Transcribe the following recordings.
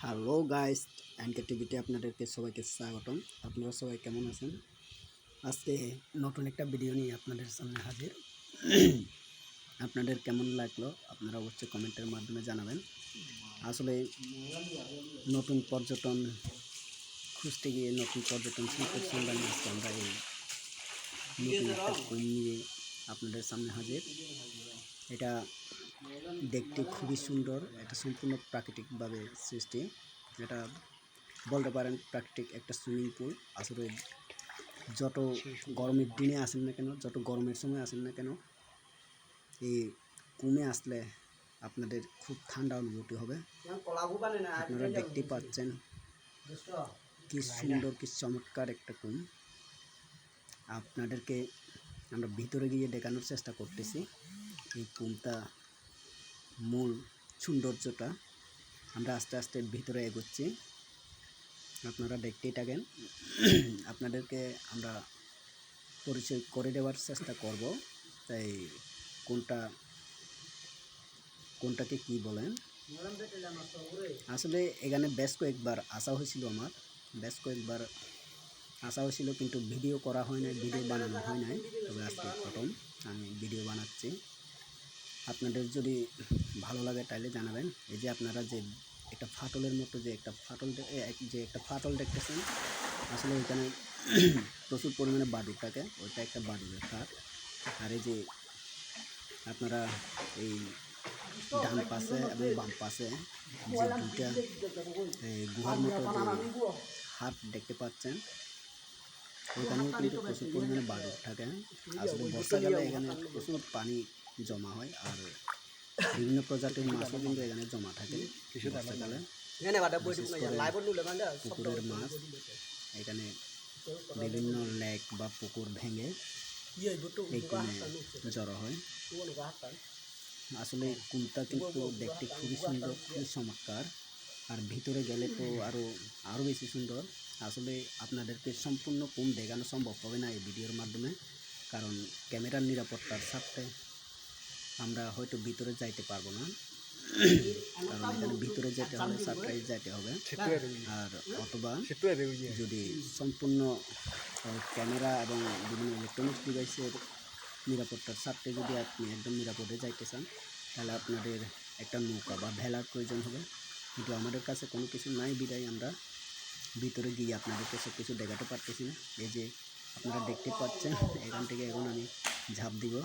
Hello guys, NK টিভিতে আপনাদেরকে সবাইকে স্বাগতম। আপনারা সবাই কেমন আছেন? আজকে নতুন একটা ভিডিও নিয়ে আপনাদের সামনে হাজির। আপনাদের কেমন লাগলো আপনারা অবশ্যই কমেন্টের মাধ্যমে জানাবেন। আসলে নতুন পর্যটন খুঁজতে গিয়ে নতুন পর্যটন শিল্পের সন্ধানে আজকে আমরা এই নতুন একটা কুম নিয়ে আপনাদের সামনে হাজির। এটা দেখতে খুবই সুন্দর, এটা সম্পূর্ণ প্রাকৃতিকভাবে সৃষ্টি। এটা বলতে পারেন প্রাকৃতিক একটা সুইমিং পুল। আসলে যত গরমের দিনে আসেন না কেন, যত গরমের সময় আসেন না কেন, এই কুমে আসলে আপনাদের খুব ঠান্ডা অনুভূতি হবে। আপনারা দেখতেই পাচ্ছেন কি সুন্দর, কি চমৎকার একটা কুম। আপনাদেরকে আমরা ভিতরে গিয়ে দেখানোর চেষ্টা করতেছি এই কুমটা মূল সৌন্দর্যটা। আমরা আস্তে আস্তে ভিতরে এগোচ্ছি, আপনারা দেখতেই থাকেন। আপনাদেরকে আমরা পরিচয় করে দেওয়ার চেষ্টা করব, তাই কোনটাকে কি বলেন। আসলে এখানে বেশ কয়েকবার আসা হয়েছিল, কিন্তু ভিডিও করা হয় নাই, ভিডিও বানানো হয় নাই। তবে আজকে প্রথম আমি ভিডিও বানাচ্ছি। আপনাদের যদি ভালো লাগে তাহলে জানাবেন। এই যে আপনারা যে একটা ফাটলের মতো যে একটা ফাটল দেখতেছেন, আসলে ওইখানে প্রচুর পরিমাণে বাদুড় থাকে, ওইটা একটা বাদুড়ের খাট। আর এই যে আপনারা এই ডান পাশে এবং বাম পাশে যে দুইটা গুহার মতো যে হাট দেখতে পাচ্ছেন, ওইখানেও কিন্তু প্রচুর পরিমাণে বাদুড় থাকে। আসলে বর্ষাকালে এখানে প্রচুর পানি জমা হয়, আর বিভিন্ন প্রজাতির মাছও কিন্তু এখানে জমা থাকে বর্ষাকালে। পুকুরের মাছ এখানে বিভিন্ন লেক বা পুকুর ভেঙে এই কুমে জড়ো হয়। আসলে কুমটা কিন্তু দেখতে খুবই সুন্দর, খুবই চমৎকার। আর ভিতরে গেলে তো আরও বেশি সুন্দর। আসলে আপনাদেরকে সম্পূর্ণ কুম দেখানো সম্ভব হবে না এই ভিডিওর মাধ্যমে, কারণ ক্যামেরার নিরাপত্তার স্বার্থে আমরা হয়তো ভিতরে যাইতে পারবো না। কারণ এখানে ভিতরে যেতে হলে সারপ্রাইজ যেতে হবে, আর অথবা যদি সম্পূর্ণ ক্যামেরা এবং বিভিন্ন ইলেকট্রনিক্স ডিভাইসের নিরাপত্তার স্বার্থে যদি আপনি একদম নিরাপদে যাইতে চান, তাহলে আপনাদের একটা নৌকা বা ভেলার প্রয়োজন হবে। কিন্তু আমাদের কাছে কোনো কিছু নাই বিদায় আমরা ভিতরে গিয়ে আপনাদেরকে সব কিছু দেখাতে পারতেছি না। এই যে আপনারা দেখতে পাচ্ছেন, এখান থেকে এখন আমি ঝাঁপ দিব।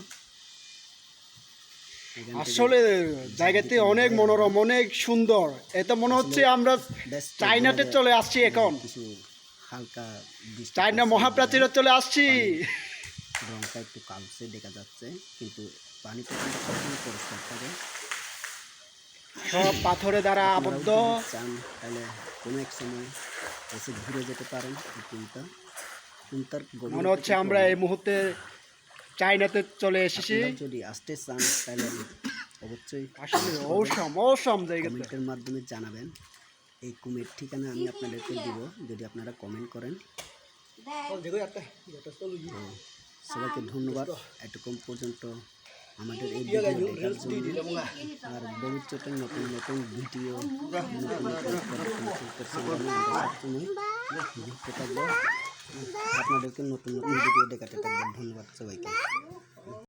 আসলে জায়গাটি অনেক মনোরম, অনেক সুন্দর। এটা মনে হচ্ছে আমরা চায়নাতে চলে আসছি। এখন কিছু হালকা চায়না মহাপ্রাচীরে চলে আসছি। রংটা একটু কালচে দেখা যাচ্ছে, কিন্তু পানিটা কিন্তু সবসময় পরিষ্কার থাকে। সব পাথরে দ্বারা আবদ্ধ। চান তাহলে কোনো এক সময় এসে ঘুরে যেতে পারেন। মনে হচ্ছে আমরা এই মুহূর্তে চায়নাতে চলে এসেছি। যদি আসতে চান তাহলে অবশ্যই আসলে অসম জায়গা। কমেন্টের মাধ্যমে জানাবেন। এই কুমের ঠিকানা আমি আপনাদেরকে দিব যদি আপনারা কমেন্ট করেন। সবাইকে ধন্যবাদ এতক্ষণ পর্যন্ত আমাদের এই ভিডিও দেখার জন্য। আর ভবিষ্যতে নতুন নতুন ভিডিও, নতুন নতুন সবসময় ঘুরতে থাকবো, আপনাদেরকে নতুন নতুন ভিডিও দেখাতে থাকবো। ধন্যবাদ সবাইকে।